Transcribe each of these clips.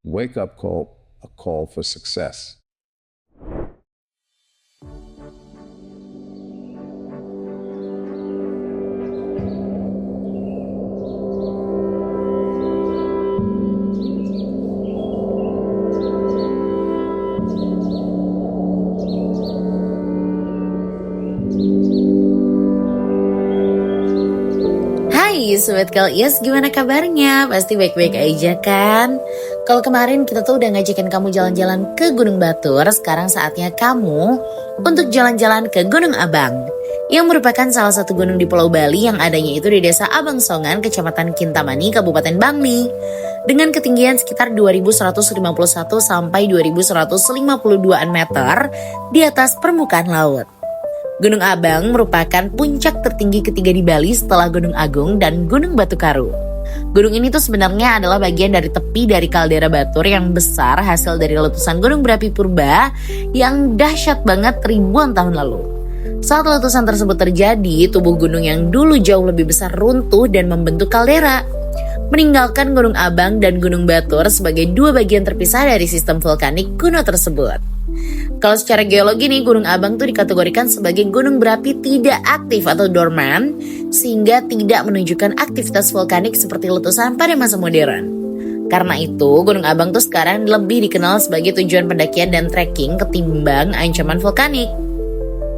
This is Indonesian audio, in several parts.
wake up call, a call for success. Hai Sobat Kalias, gimana kabarnya? Pasti baik-baik aja kan? Kalau kemarin kita tuh udah ngajakin kamu jalan-jalan ke Gunung Batur, sekarang saatnya kamu untuk jalan-jalan ke Gunung Abang, yang merupakan salah satu gunung di Pulau Bali yang adanya itu di Desa Abang Songan, Kecamatan Kintamani, Kabupaten Bangli. Dengan ketinggian sekitar 2151 sampai 2152 meter di atas permukaan laut. Gunung Abang merupakan puncak tertinggi ketiga di Bali setelah Gunung Agung dan Gunung Batu Karu. Gunung ini tuh sebenarnya adalah bagian dari tepi dari kaldera Batur yang besar hasil dari letusan gunung berapi purba yang dahsyat banget ribuan tahun lalu. Saat letusan tersebut terjadi, tubuh gunung yang dulu jauh lebih besar runtuh dan membentuk kaldera, meninggalkan Gunung Abang dan Gunung Batur sebagai dua bagian terpisah dari sistem vulkanik kuno tersebut. Kalau secara geologi nih, Gunung Abang tuh dikategorikan sebagai gunung berapi tidak aktif atau dorman, sehingga tidak menunjukkan aktivitas vulkanik seperti letusan pada masa modern. Karena itu, Gunung Abang tuh sekarang lebih dikenal sebagai tujuan pendakian dan trekking ketimbang ancaman vulkanik.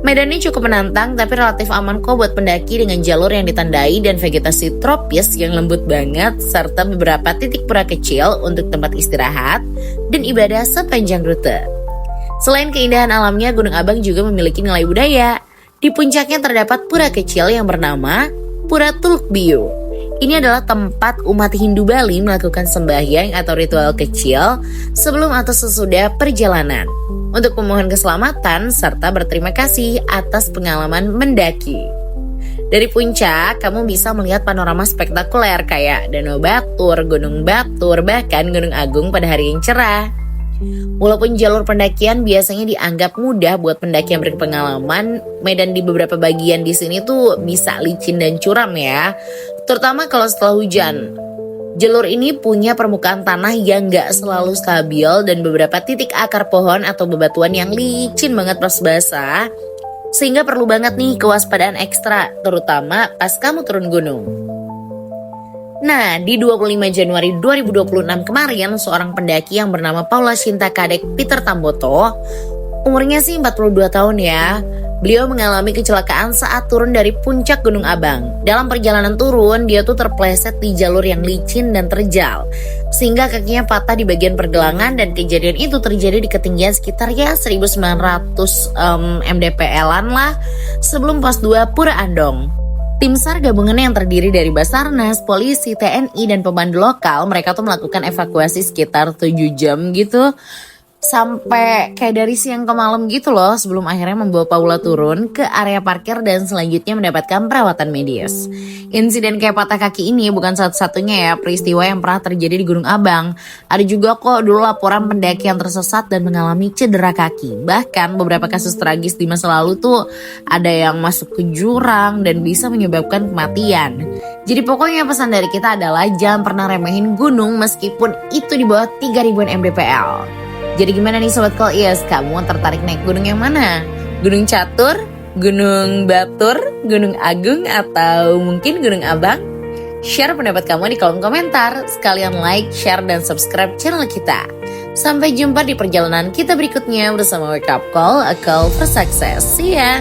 Medannya cukup menantang tapi relatif aman kok buat pendaki dengan jalur yang ditandai dan vegetasi tropis yang lembut banget, serta beberapa titik pura kecil untuk tempat istirahat dan ibadah sepanjang rute. Selain keindahan alamnya, Gunung Abang juga memiliki nilai budaya. Di puncaknya terdapat pura kecil yang bernama Pura Tuluk Biu. Ini adalah tempat umat Hindu Bali melakukan sembahyang atau ritual kecil sebelum atau sesudah perjalanan untuk memohon keselamatan serta berterima kasih atas pengalaman mendaki. Dari puncak, kamu bisa melihat panorama spektakuler kayak Danau Batur, Gunung Batur, bahkan Gunung Agung pada hari yang cerah. Walaupun jalur pendakian biasanya dianggap mudah buat pendaki yang berpengalaman, medan di beberapa bagian di sini tuh bisa licin dan curam ya, terutama kalau setelah hujan. Jalur ini punya permukaan tanah yang gak selalu stabil dan beberapa titik akar pohon atau bebatuan yang licin banget pas basah, sehingga perlu banget nih kewaspadaan ekstra, terutama pas kamu turun gunung. Nah, di 25 Januari 2026 kemarin, seorang pendaki yang bernama Paula Shinta Kadek Peter Tamboto, umurnya sih 42 tahun ya, beliau mengalami kecelakaan saat turun dari puncak Gunung Abang. Dalam perjalanan turun, dia tuh terpleset di jalur yang licin dan terjal, sehingga kakinya patah di bagian pergelangan, dan kejadian itu terjadi di ketinggian sekitar 1900 mdpl-an lah, sebelum pos 2 Pura Andong. Tim SAR gabungan yang terdiri dari Basarnas, polisi, TNI, dan pemandu lokal, mereka tuh melakukan evakuasi sekitar 7 jam gitu. Sampai kayak dari siang ke malam gitu loh, sebelum akhirnya membawa Paula turun ke area parkir dan selanjutnya mendapatkan perawatan medis. Insiden kayak patah kaki ini bukan satu-satunya ya peristiwa yang pernah terjadi di Gunung Abang. Ada juga kok dulu laporan pendaki yang tersesat dan mengalami cedera kaki. Bahkan beberapa kasus tragis di masa lalu tuh ada yang masuk ke jurang dan bisa menyebabkan kematian. Jadi pokoknya pesan dari kita adalah jangan pernah remehin gunung meskipun itu di bawah 3000 mdpl. Jadi gimana nih Sobat Kalias, kamu tertarik naik gunung yang mana? Gunung Catur, Gunung Batur, Gunung Agung, atau mungkin Gunung Abang? Share pendapat kamu di kolom komentar. Sekalian like, share, dan subscribe channel kita. Sampai jumpa di perjalanan kita berikutnya bersama Wake Up Call, a call for success. See ya!